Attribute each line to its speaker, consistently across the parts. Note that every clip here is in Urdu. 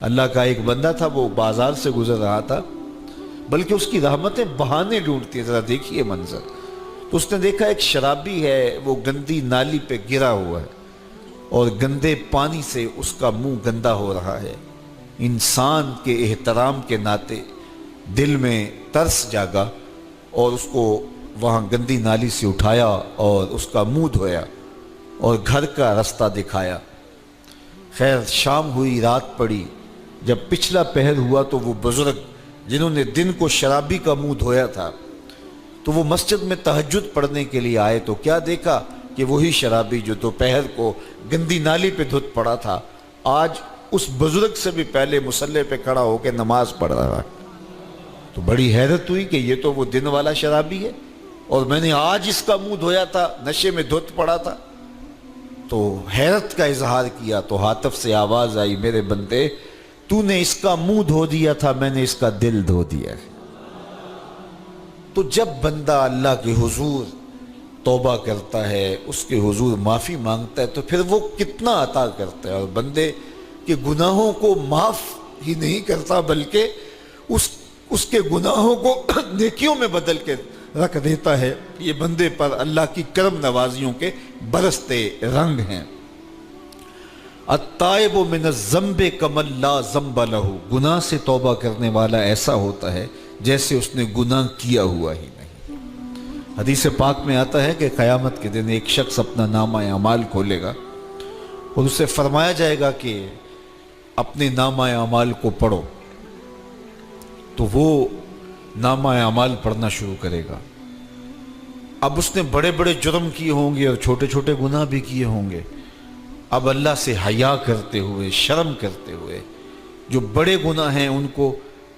Speaker 1: اللہ کا ایک بندہ تھا، وہ بازار سے گزر رہا تھا، بلکہ اس کی رحمتیں بہانے ڈھونڈتی ہیں۔ ذرا دیکھیے منظر۔ تو اس نے دیکھا ایک شرابی ہے، وہ گندی نالی پہ گرا ہوا ہے اور گندے پانی سے اس کا منہ گندا ہو رہا ہے۔ انسان کے احترام کے ناطے دل میں ترس جاگا اور اس کو وہاں گندی نالی سے اٹھایا اور اس کا منہ دھویا اور گھر کا رستہ دکھایا۔ خیر شام ہوئی، رات پڑی۔ جب پچھلا پہر ہوا تو وہ بزرگ جنہوں نے دن کو شرابی کا منہ دھویا تھا تو وہ مسجد میں تہجد پڑھنے کے لیے آئے تو کیا دیکھا کہ وہی شرابی جو دوپہر کو گندی نالی پہ دھت پڑا تھا آج اس بزرگ سے بھی پہلے مصلی پہ کھڑا ہو کے نماز پڑھ رہا ہے۔ تو بڑی حیرت ہوئی کہ یہ تو وہ دن والا شرابی ہے اور میں نے آج اس کا منہ دھویا تھا، نشے میں دھت پڑا تھا۔ تو حیرت کا اظہار کیا تو ہاتف سے آواز آئی، میرے بندے تو نے اس کا منہ دھو دیا تھا، میں نے اس کا دل دھو دیا ہے۔ تو جب بندہ اللہ کے حضور توبہ کرتا ہے، اس کے حضور معافی مانگتا ہے تو پھر وہ کتنا عطا کرتا ہے، اور بندے کے گناہوں کو معاف ہی نہیں کرتا بلکہ اس کے گناہوں کو نیکیوں میں بدل کے رکھ دیتا ہے۔ یہ بندے پر اللہ کی کرم نوازیوں کے برستے رنگ ہیں۔ التائب من الذنب کمن لا ذنب لہ، گناہ سے توبہ کرنے والا ایسا ہوتا ہے جیسے اس نے گناہ کیا ہوا ہی نہیں۔ حدیث پاک میں آتا ہے کہ قیامت کے دن ایک شخص اپنا نامہ اعمال کھولے گا اور اسے فرمایا جائے گا کہ اپنے نامہ اعمال کو پڑھو، تو وہ نامہ اعمال پڑھنا شروع کرے گا۔ اب اس نے بڑے بڑے جرم کیے ہوں گے اور چھوٹے چھوٹے گناہ بھی کیے ہوں گے۔ اب اللہ سے حیا کرتے ہوئے، شرم کرتے ہوئے جو بڑے گناہ ہیں ان کو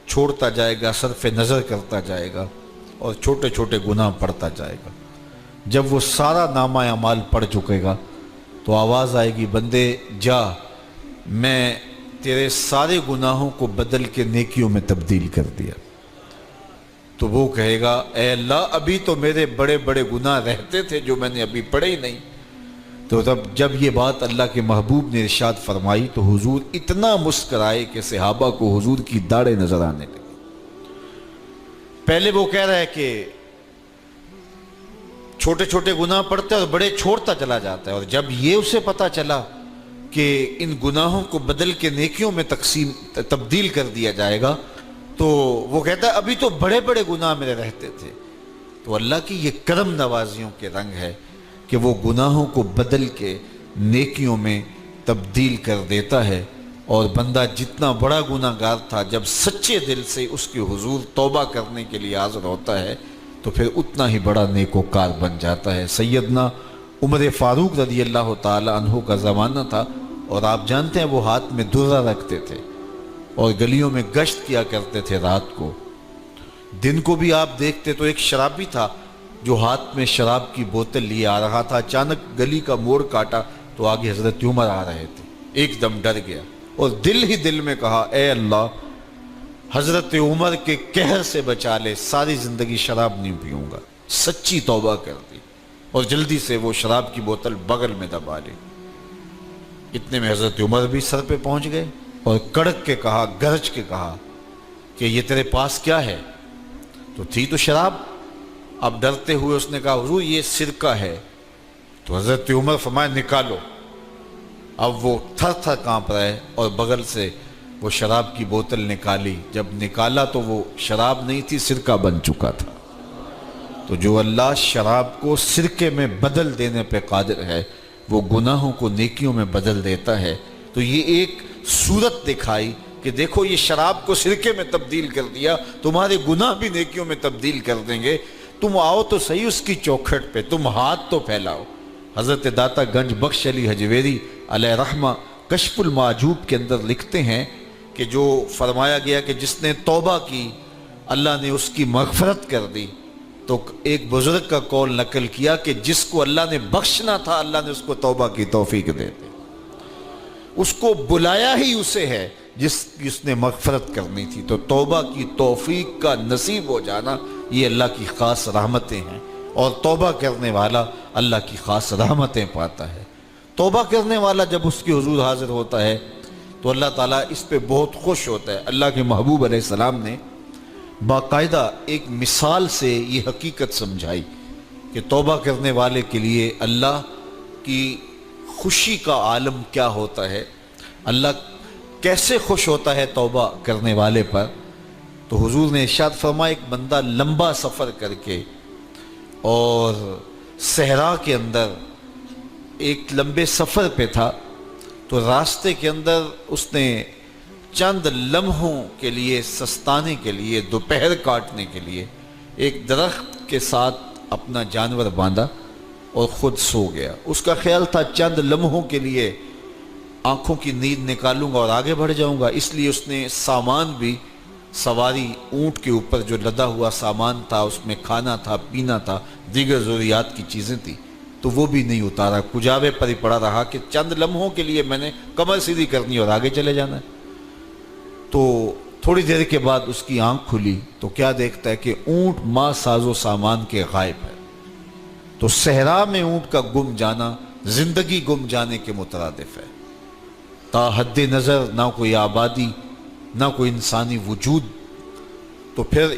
Speaker 1: چھوڑتا جائے گا، صرف نظر کرتا جائے گا اور چھوٹے چھوٹے گناہ پڑھتا جائے گا۔ جب وہ سارا نامہ اعمال پڑھ چکے گا تو آواز آئے گی، بندے جا، میں تیرے سارے گناہوں کو بدل کے نیکیوں میں تبدیل کر دیا۔ تو وہ کہے گا، اے اللہ ابھی تو میرے بڑے بڑے گناہ رہتے تھے جو میں نے ابھی پڑھے ہی نہیں۔ تو جب یہ بات اللہ کے محبوب نے ارشاد فرمائی تو حضور اتنا مسکرائے کہ صحابہ کو حضور کی داڑھیں نظر آنے لگی۔ پہلے وہ کہہ رہا ہے کہ چھوٹے چھوٹے گناہ پڑھتے اور بڑے چھوڑتا چلا جاتا ہے، اور جب یہ اسے پتا چلا کہ ان گناہوں کو بدل کے نیکیوں میں تبدیل کر دیا جائے گا تو وہ کہتا ہے ابھی تو بڑے بڑے گناہ میرے رہتے تھے۔ تو اللہ کی یہ کرم نوازیوں کے رنگ ہے کہ وہ گناہوں کو بدل کے نیکیوں میں تبدیل کر دیتا ہے، اور بندہ جتنا بڑا گناہ گار تھا جب سچے دل سے اس کے حضور توبہ کرنے کے لیے حاضر ہوتا ہے تو پھر اتنا ہی بڑا نیکوکار بن جاتا ہے۔ سیدنا عمر فاروق رضی اللہ تعالی عنہ کا زمانہ تھا، اور آپ جانتے ہیں وہ ہاتھ میں درہ رکھتے تھے اور گلیوں میں گشت کیا کرتے تھے رات کو۔ دن کو بھی آپ دیکھتے تو ایک شرابی تھا جو ہاتھ میں شراب کی بوتل لیے آ رہا تھا۔ اچانک گلی کا موڑ کاٹا تو آگے حضرت عمر آ رہے تھے، ایک دم ڈر گیا اور دل ہی دل میں کہا، اے اللہ حضرت عمر کے قہر سے بچا لے، ساری زندگی شراب نہیں پیوں گا۔ سچی توبہ کر دی اور جلدی سے وہ شراب کی بوتل بغل میں دبا لی۔ اتنے میں حضرت عمر بھی سر پہ پہنچ گئے اور کڑک کے کہا، گرج کے کہا کہ یہ تیرے پاس کیا ہے؟ تو تھی تو شراب۔ اب ڈرتے ہوئے اس نے کہا، حضور یہ سرکہ ہے۔ تو حضرت عمر فرمایا، نکالو۔ اب وہ تھر تھر کانپ رہے اور بغل سے وہ شراب کی بوتل نکالی۔ جب نکالا تو وہ شراب نہیں تھی، سرکہ بن چکا تھا۔ تو جو اللہ شراب کو سرکے میں بدل دینے پہ قادر ہے، وہ گناہوں کو نیکیوں میں بدل دیتا ہے۔ تو یہ ایک صورت دکھائی کہ دیکھو یہ شراب کو سرکے میں تبدیل کر دیا، تمہارے گناہ بھی نیکیوں میں تبدیل کر دیں گے۔ تم آؤ تو صحیح اس کی چوکھٹ پہ، تم ہاتھ تو پھیلاؤ۔ حضرت داتا گنج بخش علی حجویری علیہ رحمہ کشف المعجوب کے اندر لکھتے ہیں کہ جو فرمایا گیا کہ جس نے توبہ کی اللہ نے اس کی مغفرت کر دی، تو ایک بزرگ کا قول نقل کیا کہ جس کو اللہ نے بخشنا تھا اللہ نے اس کو توبہ کی توفیق دے دی۔ اس کو بلایا ہی اسے ہے جس نے مغفرت کرنی تھی۔ تو توبہ کی توفیق کا نصیب ہو جانا یہ اللہ کی خاص رحمتیں ہیں، اور توبہ کرنے والا اللہ کی خاص رحمتیں پاتا ہے۔ توبہ کرنے والا جب اس کے حضور حاضر ہوتا ہے تو اللہ تعالیٰ اس پہ بہت خوش ہوتا ہے۔ اللہ کے محبوب علیہ السلام نے باقاعدہ ایک مثال سے یہ حقیقت سمجھائی کہ توبہ کرنے والے کے لیے اللہ کی خوشی کا عالم کیا ہوتا ہے، اللہ کیسے خوش ہوتا ہے توبہ کرنے والے پر۔ تو حضور نے ارشاد فرمایا ایک بندہ لمبا سفر کر کے اور صحرا کے اندر ایک لمبے سفر پہ تھا، تو راستے کے اندر اس نے چند لمحوں کے لیے سستانے کے لیے، دوپہر کاٹنے کے لیے ایک درخت کے ساتھ اپنا جانور باندھا اور خود سو گیا۔ اس کا خیال تھا چند لمحوں کے لیے آنکھوں کی نیند نکالوں گا اور آگے بڑھ جاؤں گا، اس لیے اس نے سامان بھی، سواری اونٹ کے اوپر جو لدا ہوا سامان تھا، اس میں کھانا تھا، پینا تھا، دیگر ضروریات کی چیزیں تھیں، تو وہ بھی نہیں اتارا، کجاوے پر ہی پڑا رہا کہ چند لمحوں کے لیے میں نے کمر سیدھی کرنی اور آگے چلے جانا ہے۔ تو تھوڑی دیر کے بعد اس کی آنکھ کھلی تو کیا دیکھتا ہے کہ اونٹ ماں ساز و سامان کے غائب ہے۔ تو صحرا میں اونٹ کا گم جانا زندگی گم جانے کے مترادف ہے۔ تا حد نظر نہ کوئی آبادی، نہ کوئی انسانی وجود، تو پھر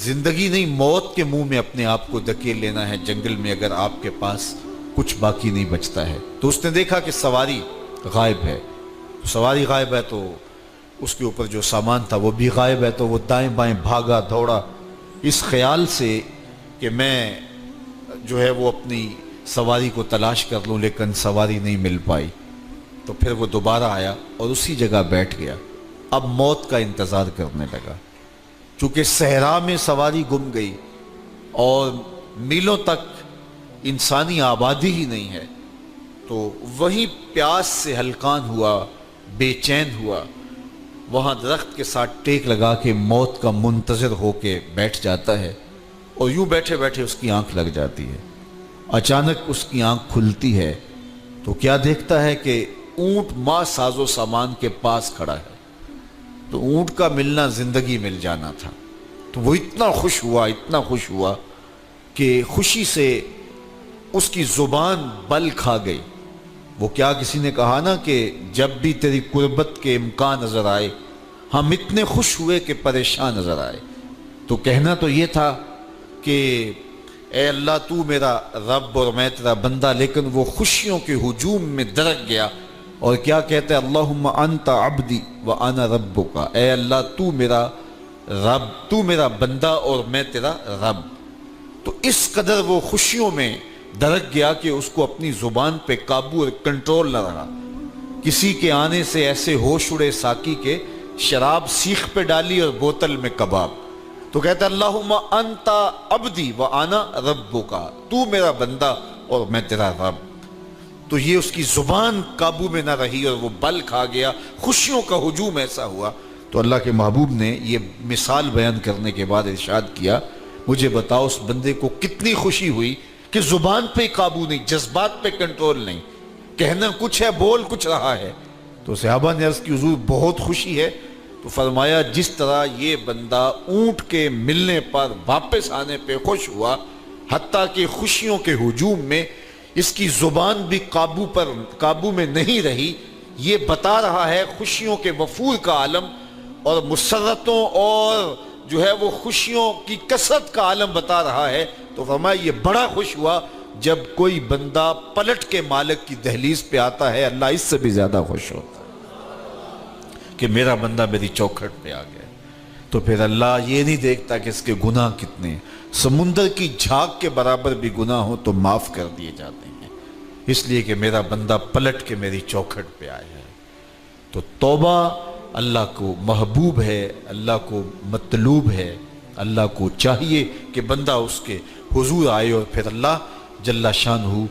Speaker 1: زندگی نہیں، موت کے منہ میں اپنے آپ کو دھکیل لینا ہے جنگل میں اگر آپ کے پاس کچھ باقی نہیں بچتا ہے۔ تو اس نے دیکھا کہ سواری غائب ہے، سواری غائب ہے تو اس کے اوپر جو سامان تھا وہ بھی غائب ہے، تو وہ دائیں بائیں بھاگا دوڑا اس خیال سے کہ میں جو ہے وہ اپنی سواری کو تلاش کر لوں، لیکن سواری نہیں مل پائی۔ تو پھر وہ دوبارہ آیا اور اسی جگہ بیٹھ گیا، اب موت کا انتظار کرنے لگا۔ چونکہ صحرا میں سواری گم گئی اور میلوں تک انسانی آبادی ہی نہیں ہے، تو وہیں پیاس سے ہلکان ہوا، بے چین ہوا، وہاں درخت کے ساتھ ٹیک لگا کے موت کا منتظر ہو کے بیٹھ جاتا ہے، اور یوں بیٹھے بیٹھے اس کی آنکھ لگ جاتی ہے۔ اچانک اس کی آنکھ کھلتی ہے تو کیا دیکھتا ہے کہ اونٹ ماں ساز و سامان کے پاس کھڑا ہے۔ تو اونٹ کا ملنا زندگی مل جانا تھا، تو وہ اتنا خوش ہوا، اتنا خوش ہوا کہ خوشی سے اس کی زبان بل کھا گئی۔ وہ کیا کسی نے کہا نا کہ جب بھی تیری قربت کے امکان نظر آئے ہم اتنے خوش ہوئے کہ پریشان نظر آئے۔ تو کہنا تو یہ تھا کہ اے اللہ تو میرا رب اور میں تیرا بندہ، لیکن وہ خوشیوں کے ہجوم میں درک گیا اور کیا کہتا ہے، اللہم انت عبدی وانا ربک، اے اللہ تو میرا رب، تو میرا بندہ اور میں تیرا رب۔ تو اس قدر وہ خوشیوں میں درک گیا کہ اس کو اپنی زبان پہ قابو اور کنٹرول نہ رہا۔ کسی کے آنے سے ایسے ہوش اڑے ساقی کے، شراب سیخ پہ ڈالی اور بوتل میں کباب۔ تو کہتا ہے اللہم انت عبدی وانا ربک، تو میرا بندہ اور میں تیرا رب۔ تو یہ اس کی زبان قابو میں نہ رہی اور وہ بل کھا گیا، خوشیوں کا ہجوم ایسا ہوا۔ تو اللہ کے محبوب نے یہ مثال بیان کرنے کے بعد ارشاد کیا، مجھے بتاؤ اس بندے کو کتنی خوشی ہوئی کہ زبان پہ قابو نہیں، جذبات پہ کنٹرول نہیں، کہنا کچھ ہے بول کچھ رہا ہے۔ تو صحابہ نے عرض کی حضور بہت خوشی ہے۔ تو فرمایا جس طرح یہ بندہ اونٹ کے ملنے پر واپس آنے پہ خوش ہوا، حتیٰ کہ خوشیوں کے ہجوم میں اس کی زبان بھی قابو میں نہیں رہی، یہ بتا رہا ہے خوشیوں کے وفور کا عالم اور مسرتوں اور جو ہے وہ خوشیوں کی کثرت کا عالم بتا رہا ہے۔ تو فرمایا یہ بڑا خوش ہوا جب کوئی بندہ پلٹ کے مالک کی دہلیز پہ آتا ہے، اللہ اس سے بھی زیادہ خوش ہوتا ہے کہ میرا بندہ میری چوکھٹ پہ آ گیا۔ تو پھر اللہ یہ نہیں دیکھتا کہ اس کے گناہ کتنے ہیں، سمندر کی جھاگ کے برابر بھی گناہ ہو تو معاف کر دیے جاتے ہیں، اس لیے کہ میرا بندہ پلٹ کے میری چوکھٹ پہ آیا ہے۔ تو توبہ اللہ کو محبوب ہے، اللہ کو مطلوب ہے، اللہ کو چاہیے کہ بندہ اس کے حضور آئے اور پھر اللہ جل شانہ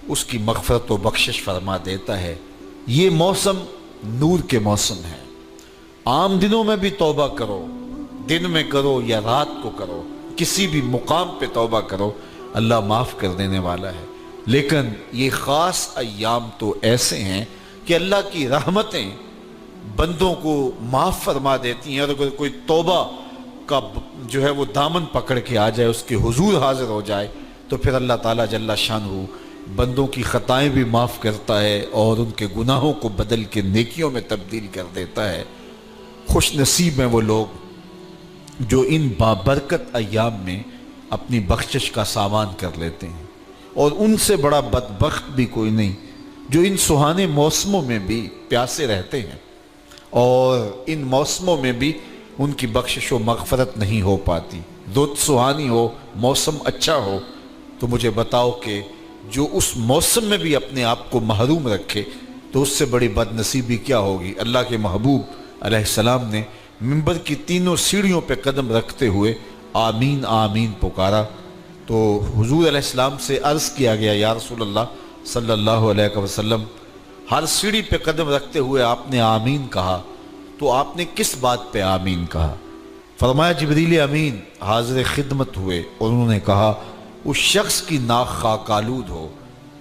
Speaker 1: اس کی مغفرت و بخشش فرما دیتا ہے۔ یہ موسم نور کے موسم ہے، عام دنوں میں بھی توبہ کرو، دن میں کرو یا رات کو کرو، کسی بھی مقام پہ توبہ کرو، اللہ معاف کر دینے والا ہے۔ لیکن یہ خاص ایام تو ایسے ہیں کہ اللہ کی رحمتیں بندوں کو معاف فرما دیتی ہیں، اور اگر کوئی توبہ کا جو ہے وہ دامن پکڑ کے آ جائے، اس کے حضور حاضر ہو جائے، تو پھر اللہ تعالیٰ جل شانہ بندوں کی خطائیں بھی معاف کرتا ہے اور ان کے گناہوں کو بدل کے نیکیوں میں تبدیل کر دیتا ہے۔ خوش نصیب ہیں وہ لوگ جو ان بابرکت ایام میں اپنی بخشش کا سامان کر لیتے ہیں، اور ان سے بڑا بدبخت بھی کوئی نہیں جو ان سہانے موسموں میں بھی پیاسے رہتے ہیں اور ان موسموں میں بھی ان کی بخشش و مغفرت نہیں ہو پاتی۔ رت سہانی ہو، موسم اچھا ہو، تو مجھے بتاؤ کہ جو اس موسم میں بھی اپنے آپ کو محروم رکھے تو اس سے بڑی بد نصیبی کیا ہوگی۔ اللہ کے محبوب علیہ السلام نے منبر کی تینوں سیڑھیوں پہ قدم رکھتے ہوئے آمین آمین پکارا، تو حضور علیہ السلام سے عرض کیا گیا یا رسول اللہ صلی اللہ علیہ وسلم، ہر سیڑھی پہ قدم رکھتے ہوئے آپ نے آمین کہا، تو آپ نے کس بات پہ آمین کہا؟ فرمایا جبریل امین حاضر خدمت ہوئے اور انہوں نے کہا اس شخص کی ناک خاک آلود ہو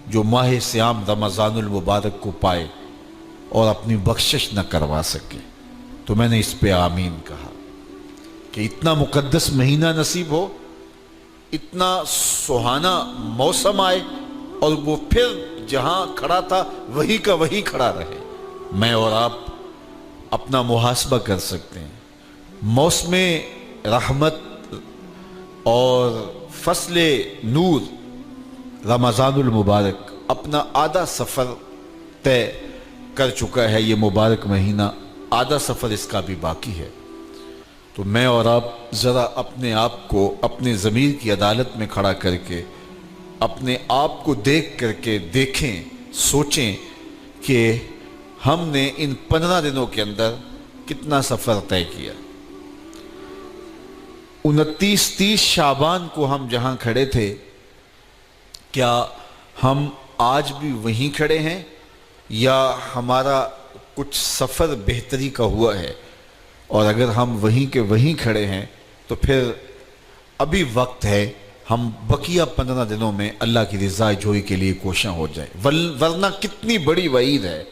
Speaker 1: جو ماہ صیام رمضان المبارک کو پائے اور اپنی بخشش نہ کروا سکے۔ تو میں نے اس پہ آمین کہا کہ اتنا مقدس مہینہ نصیب ہو، اتنا سہانا موسم آئے اور وہ پھر جہاں کھڑا تھا وہی کا وہی کھڑا رہے۔ میں اور آپ اپنا محاسبہ کر سکتے ہیں۔ موسم رحمت اور فصل نور رمضان المبارک اپنا آدھا سفر طے کر چکا ہے، یہ مبارک مہینہ آدھا سفر اس کا بھی باقی ہے۔ تو میں اور آپ ذرا اپنے آپ کو اپنے ضمیر کی عدالت میں کھڑا کر کے اپنے آپ کو دیکھ کر کے دیکھیں، سوچیں کہ ہم نے ان 15 دنوں کے اندر کتنا سفر طے کیا۔ 29-30 شعبان کو ہم جہاں کھڑے تھے، کیا ہم آج بھی وہیں کھڑے ہیں یا ہمارا کچھ سفر بہتری کا ہوا ہے؟ اور اگر ہم وہیں کے وہیں کھڑے ہیں تو پھر ابھی وقت ہے، ہم بقیہ 15 دنوں میں اللہ کی رضا جوئی کے لیے کوشاں ہو جائیں، ورنہ کتنی بڑی وعید ہے۔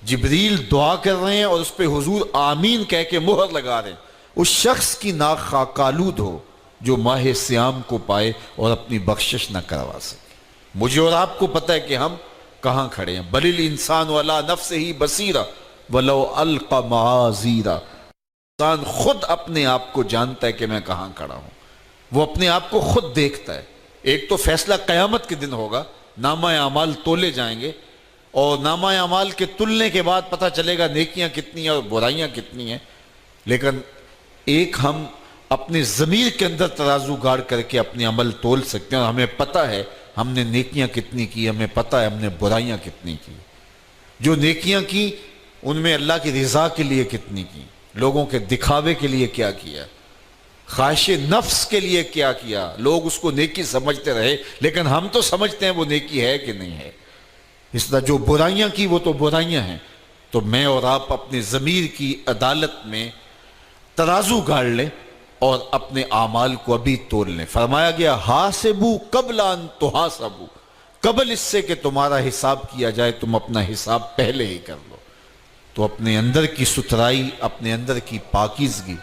Speaker 1: جبریل دعا کر رہے ہیں اور اس پہ حضور آمین کہہ کے مہر لگا رہے ہیں، اس شخص کی ناک خاک آلود ہو جو ماہ صیام کو پائے اور اپنی بخشش نہ کروا سکے۔ مجھے اور آپ کو پتہ ہے کہ ہم کہاں کھڑے ہیں۔ بل الانسان علی نفسہ بصیرہ ولو القی معاذیرہ، انسان خود اپنے آپ کو جانتا ہے کہ میں کہاں کھڑا ہوں، وہ اپنے آپ کو خود دیکھتا ہے۔ ایک تو فیصلہ قیامت کے دن ہوگا، نامہ اعمال تولے جائیں گے اور نامہ اعمال کے تلنے کے بعد پتہ چلے گا نیکیاں کتنی ہیں اور برائیاں کتنی ہیں۔ لیکن ایک ہم اپنے ضمیر کے اندر ترازو گاڑ کر کے اپنے عمل تول سکتے ہیں اور ہمیں پتہ ہے ہم نے نیکیاں کتنی کی، ہمیں پتہ ہے ہم نے برائیاں کتنی کی۔ جو نیکیاں کی ان میں اللہ کی رضا کے لیے کتنی کی، لوگوں کے دکھاوے کے لیے کیا کیا، خواہش نفس کے لیے کیا کیا، لوگ اس کو نیکی سمجھتے رہے لیکن ہم تو سمجھتے ہیں وہ نیکی ہے کہ نہیں ہے۔ اس طرح جو برائیاں کی وہ تو برائیاں ہیں۔ تو میں اور آپ اپنے ضمیر کی عدالت میں ترازو گاڑ لیں اور اپنے اعمال کو ابھی تول لیں۔ فرمایا گیا حاسبو قبل ان تحاسبو، قبل اس سے کہ تمہارا حساب کیا جائے تم اپنا حساب پہلے ہی کر لو۔ تو اپنے اندر کی ستھرائی، اپنے اندر کی پاکیزگی